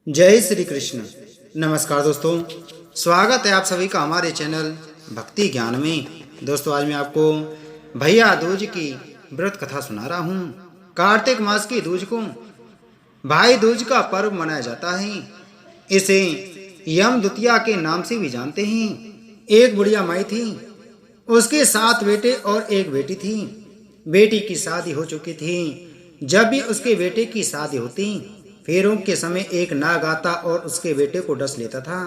जय श्री कृष्ण। नमस्कार दोस्तों, स्वागत है आप सभी का हमारे चैनल भक्ति ज्ञान में। दोस्तों, आज मैं आपको भैया दूज की व्रत कथा सुना रहा हूँ। कार्तिक मास की दूज को भाई दूज का पर्व मनाया जाता है। इसे यम द्वितीया के नाम से भी जानते हैं। एक बुढ़िया माई थी, उसके 7 बेटे और एक बेटी थी। बेटी की शादी हो चुकी थी। जब भी उसके बेटे की शादी होती, फेरों के समय एक नाग आता और उसके बेटे को डस लेता था।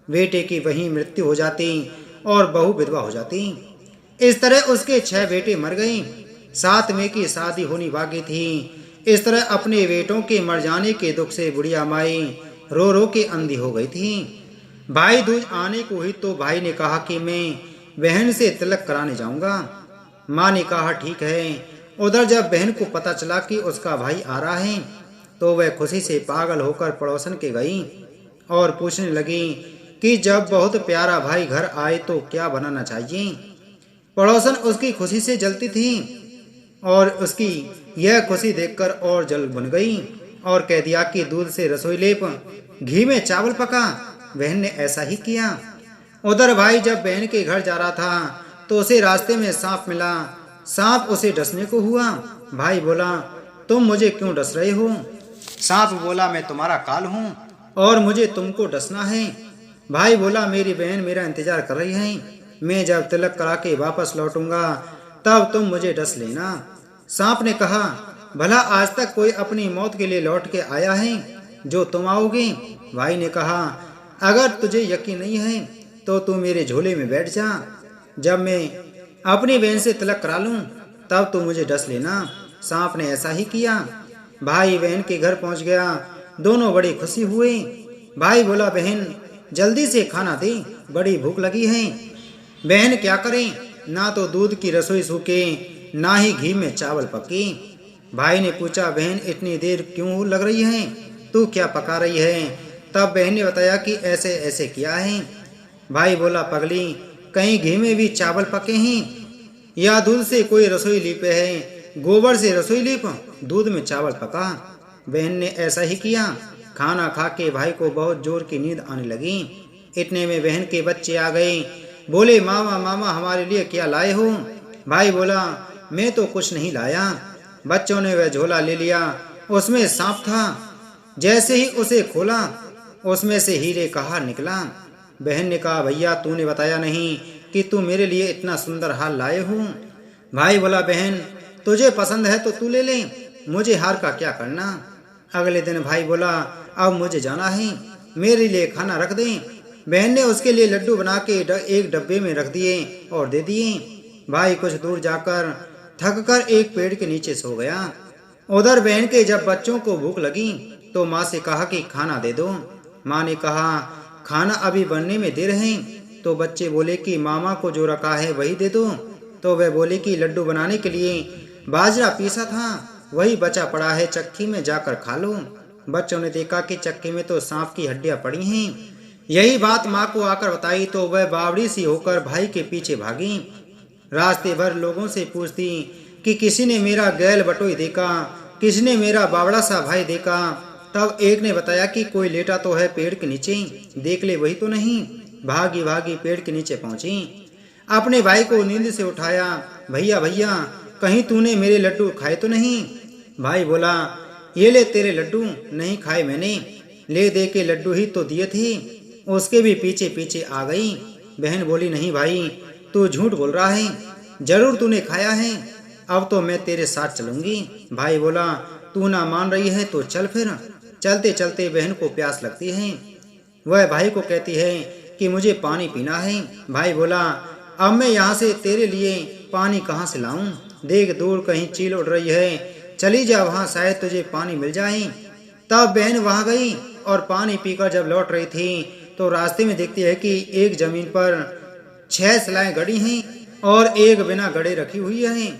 बेटे की वहीं मृत्यु हो जाती और बहू विधवा हो जाती। इस तरह उसके 6 बेटे मर गए। 7वें की शादी होनी बाकी थी। इस तरह अपने बेटों के मर जाने के दुख से बुढ़िया माई रो रो के अंधी हो गई थी। भाई दूज आने को ही तो भाई ने कहा कि मैं बहन से तिलक कराने जाऊंगा। माँ ने कहा ठीक है। उधर जब बहन को पता चला कि उसका भाई आ रहा है तो वह खुशी से पागल होकर पड़ोसन के गई और पूछने लगी कि जब बहुत प्यारा भाई घर आए तो क्या बनाना चाहिए। पड़ोसन उसकी खुशी से जलती थी और उसकी यह खुशी देखकर और जल बन गई और कह दिया कि दूध से रसोई लेप, घी में चावल पका। बहन ने ऐसा ही किया। उधर भाई जब बहन के घर जा रहा था तो उसे रास्ते में सांप मिला। सांप उसे डसने को हुआ। भाई बोला, तुम मुझे क्यों डस रहे हो? सांप बोला, मैं तुम्हारा काल हूँ और मुझे तुमको डसना है। भाई बोला, मेरी बहन मेरा इंतजार कर रही है। मैं जब तिलक करा के वापस लौटूंगा तब तुम मुझे डस लेना। सांप ने कहा, भला आज तक कोई अपनी मौत के लिए लौट के आया है जो तुम आओगे? भाई ने कहा, अगर तुझे यकीन नहीं है तो तू मेरे झोले में बैठ जा। जब मैं अपनी बहन से तिलक करा लूं तब तू मुझे डस लेना। सांप ने ऐसा ही किया। भाई बहन के घर पहुंच गया। दोनों बड़ी खुशी हुए। भाई बोला, बहन जल्दी से खाना दे, बड़ी भूख लगी है। बहन क्या करे, ना तो दूध की रसोई सूखे ना ही घी में चावल पके। भाई ने पूछा, बहन इतनी देर क्यों लग रही है, तू क्या पका रही है? तब बहन ने बताया कि ऐसे ऐसे किया है। भाई बोला, पगली, कहीं घी में भी चावल पके हैं या दूध से कोई रसोई लीपे है? गोबर से रसोई लीप, दूध में चावल पका। बहन ने ऐसा ही किया। खाना खा के भाई को बहुत जोर की नींद आने लगी। इतने में बहन के बच्चे आ गए। बोले, मामा मामा हमारे लिए क्या लाए हो? भाई बोला, मैं तो कुछ नहीं लाया। बच्चों ने वह झोला ले लिया। उसमें सांप था। जैसे ही उसे खोला उसमें से हीरे का हार निकला। बहन ने कहा, भैया तूने बताया नहीं कि तू मेरे लिए इतना सुंदर हार लाए हो। भाई बोला, बहन तुझे पसंद है तो तू ले ले, मुझे हार का क्या करना। अगले दिन भाई बोला, अब मुझे जाना है, मेरे लिए खाना रख दे। बहन ने उसके लिए लड्डू बना के एक डब्बे में रख दिए और दे दिए। भाई कुछ दूर जाकर थक कर एक पेड़ के नीचे सो गया। उधर बहन के जब बच्चों को भूख लगी तो माँ से कहा कि खाना दे दो। माँ ने कहा, खाना अभी बनने में देर है। तो बच्चे बोले कि मामा को जो रखा है वही दे दो। तो वह बोले कि लड्डू बनाने के लिए बाजरा पीसा था, वही बचा पड़ा है, चक्की में जाकर खा लो। बच्चों ने देखा कि चक्की में तो सांप की हड्डियां पड़ी हैं। यही बात माँ को आकर बताई तो वह बावड़ी सी होकर भाई के पीछे भागी। रास्ते भर लोगों से पूछती कि किसी ने मेरा गैल बटोई देखा, किसी ने मेरा बावड़ा सा भाई देखा। तब एक ने बताया कि कोई लेटा तो है पेड़ के नीचे, देख ले वही तो नहीं। भागी भागी पेड़ के नीचे पहुंची। अपने भाई को नींद से उठाया। भैया भैया कहीं तूने मेरे लड्डू खाए तो नहीं? भाई बोला, ये ले तेरे लड्डू, नहीं खाए मैंने, ले दे के लड्डू ही तो दिए थे। उसके भी पीछे पीछे आ गई। बहन बोली, नहीं भाई तू झूठ बोल रहा है, जरूर तूने खाया है, अब तो मैं तेरे साथ चलूंगी। भाई बोला, तू ना मान रही है तो चल फिर। चलते चलते बहन को प्यास लगती है। वह भाई को कहती है कि मुझे पानी पीना है। भाई बोला, अब मैं यहाँ से तेरे लिए पानी कहाँ से लाऊं? देख दूर कहीं चील उड़ रही है, चली जा वहाँ, शायद तुझे पानी मिल जाए। तब बहन वहाँ गई और पानी पीकर जब लौट रही थी तो रास्ते में देखती है कि एक जमीन पर 6 सिलाएं गड़ी हैं और एक बिना गड़े रखी हुई है।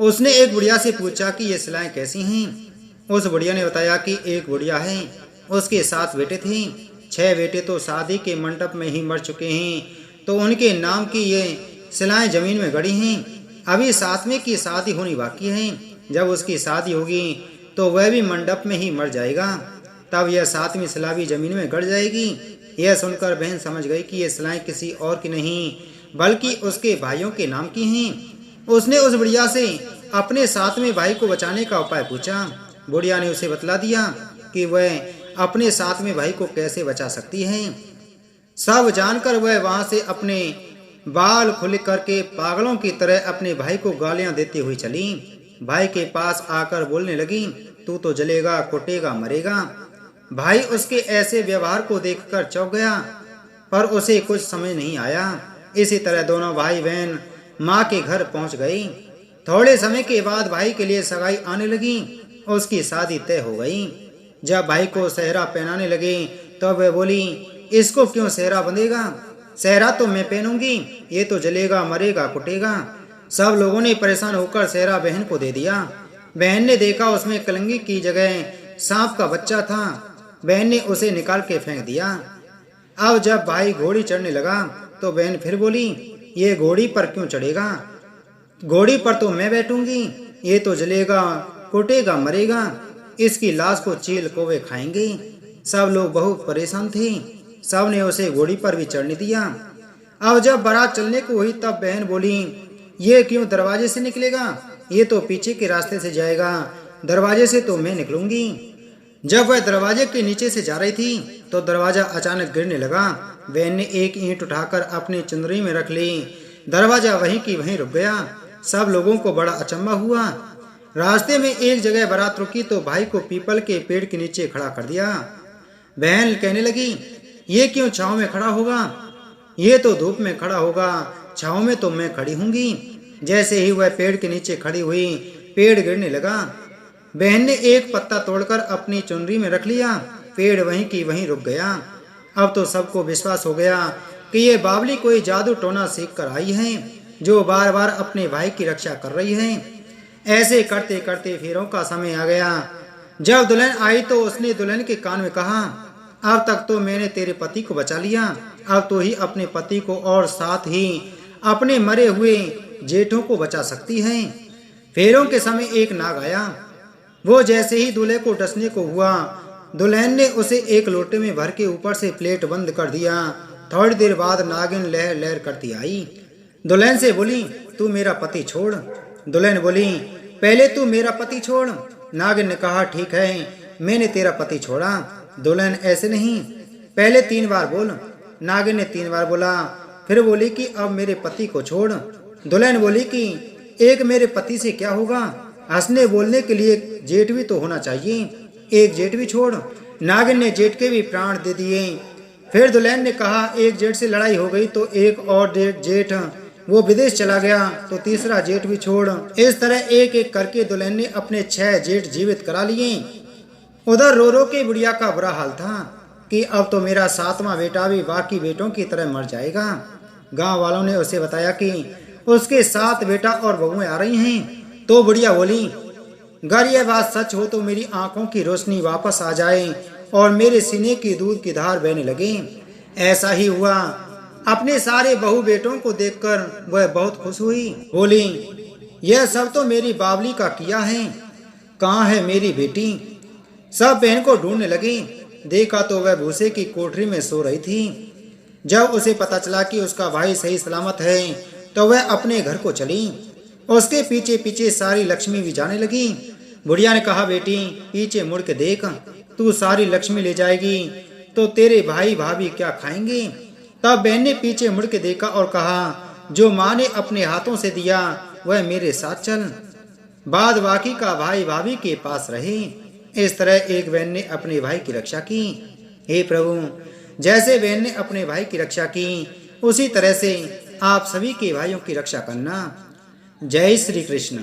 उसने एक बुढ़िया से पूछा कि ये सिलाएं कैसी हैं? उस बुढ़िया ने बताया कि एक बुढ़िया है, उसके 7 बेटे थे। 6 बेटे तो शादी के मंडप में ही मर चुके हैं, तो उनके नाम की ये सिलाएं जमीन में गड़ी हैं। अभी 7वें की शादी होनी बाकी है। जब उसकी शादी होगी तो वह भी मंडप में ही मर जाएगा। तब यह 7वीं शिला भी जमीन में गड़ जाएगी। यह सुनकर बहन समझ गई कि ये शिलाएं किसी और की नहीं बल्कि उसके भाइयों के नाम की हैं। उसने उस बुढ़िया से अपने 7वें भाई को बचाने का उपाय पूछा। बुढ़िया ने उसे बतला दिया कि वह अपने 7वें भाई को कैसे बचा सकती है। सब जानकर वह वहां से अपने बाल खुल करके पागलों की तरह अपने भाई को गालियां देती हुई चली। भाई के पास आकर बोलने लगी, तू तो जलेगा, कुटेगा, मरेगा। भाई उसके ऐसे व्यवहार को देखकर चौंक गया, पर उसे कुछ समझ नहीं आया। इसी तरह दोनों भाई बहन माँ के घर पहुंच गई। थोड़े समय के बाद भाई के लिए सगाई आने लगी। उसकी शादी तय हो गई। जब भाई को सेहरा पहनाने लगे तो वह बोली, इसको क्यों सेहरा बंधेगा? सेहरा तो मैं पहनूंगी, ये तो जलेगा, मरेगा, कुटेगा। सब लोगों ने परेशान होकर सेहरा बहन को दे दिया। बहन ने देखा उसमें कलंगी की जगह सांप का बच्चा था। बहन ने उसे निकाल के फेंक दिया। अब जब भाई घोड़ी चढ़ने लगा तो बहन फिर बोली, ये घोड़ी पर क्यों चढ़ेगा? घोड़ी पर तो मैं बैठूंगी, ये तो जलेगा, कुटेगा, मरेगा। इसकी लाश को चील कौवे खाएंगे। सब लोग बहुत परेशान थे। सब ने उसे घोड़ी पर भी चढ़ने दिया। अब जब बारात चलने को हुई तब बहन बोली, ये क्यों दरवाजे से निकलेगा? ये तो पीछे के रास्ते से जाएगा, दरवाजे से तो मैं निकलूंगी। जब वह दरवाजे के नीचे से जा रही थी तो दरवाजा अचानक गिरने लगा। बहन ने एक ईंट उठाकर अपनी चुंदरी में रख ली। दरवाजा वहीं की वहीं रुक गया। सब लोगों को बड़ा अचंभा हुआ। रास्ते में एक जगह बारात रुकी तो भाई को पीपल के पेड़ के नीचे खड़ा कर दिया। बहन कहने लगी, ये क्यों छांव में खड़ा होगा? ये तो धूप में खड़ा होगा, छांव में तो मैं खड़ी होंगी। जैसे ही वह पेड़ के नीचे खड़ी हुई, पेड़ गिरने लगा। बहन ने एक पत्ता तोड़कर अपनी चुनरी में रख लिया। पेड़ वहीं की वहीं रुक गया। अब तो सबको विश्वास हो गया कि ये बावली कोई जादू टोना सीख कर आई है, जो बार बार अपने भाई की रक्षा कर रही है। ऐसे करते करते फेरों का समय आ गया। जब दुल्हन आई तो उसने दुल्हन के कान में कहा, अब तक तो मैंने तेरे पति को बचा लिया, अब तो ही अपने पति को और साथ ही अपने मरे हुए जेठों को बचा सकती है। फेरों के समय एक नाग आया। वो जैसे ही दूल्हे को डसने को हुआ, दुल्हन ने उसे एक लोटे में भर के ऊपर से प्लेट बंद कर दिया। थोड़ी देर बाद नागिन लहर लहर करती आई। दुल्हन से बोली, तू मेरा पति छोड़। दुल्हन बोली, पहले तू मेरा पति छोड़। नागिन ने कहा, ठीक है, मैंने तेरा पति छोड़ा। दुल्हन, ऐसे नहीं, पहले 3 बार बोल। नागिन ने 3 बार बोला। फिर बोली कि अब मेरे पति को छोड़। दुल्हन बोली कि एक मेरे पति से क्या होगा? हंसने बोलने के लिए जेठ भी तो होना चाहिए, एक जेठ भी छोड़। नागिन ने जेठ के भी प्राण दे दिए। फिर दुल्हन ने कहा, एक जेठ से लड़ाई हो गई तो एक और जेठ वो विदेश चला गया तो तीसरा जेठ भी छोड़। इस तरह एक एक करके दुल्हन ने अपने 6 जेठ जीवित करा लिए। उधर रो रो के बुढ़िया का बुरा हाल था कि अब तो मेरा 7वां बेटा भी बाकी बेटों की तरह मर जाएगा। गांव वालों ने उसे बताया कि उसके 7 बेटा और बहुएं आ रही हैं। तो बुढ़िया बोली, अगर यह बात सच हो तो मेरी आंखों की रोशनी वापस आ जाए और मेरे सीने की दूध की धार बहने लगे। ऐसा ही हुआ। अपने सारे बहू बेटों को देखकर वह बहुत खुश हुई। बोली, यह सब तो मेरी बावली का किया है, कहाँ है मेरी बेटी? सब बहन को ढूंढने लगी। देखा तो वह भूसे की कोठरी में सो रही थी। जब उसे पता चला कि उसका भाई सही सलामत है तो वह अपने घर को चली। उसके पीछे पीछे सारी लक्ष्मी भी जाने लगी। बुढ़िया ने कहा, बेटी पीछे मुड़ के देख, तू सारी लक्ष्मी ले जाएगी तो तेरे भाई भाभी क्या खाएंगे? तब बहन ने पीछे मुड़ के देखा और कहा, जो माँ ने अपने हाथों से दिया वह मेरे साथ चल, बाद बाकी का भाई भाभी के पास रहे। इस तरह एक बहन ने अपने भाई की रक्षा की। हे प्रभु, जैसे बहन ने अपने भाई की रक्षा की उसी तरह से आप सभी के भाइयों की रक्षा करना। जय श्री कृष्ण।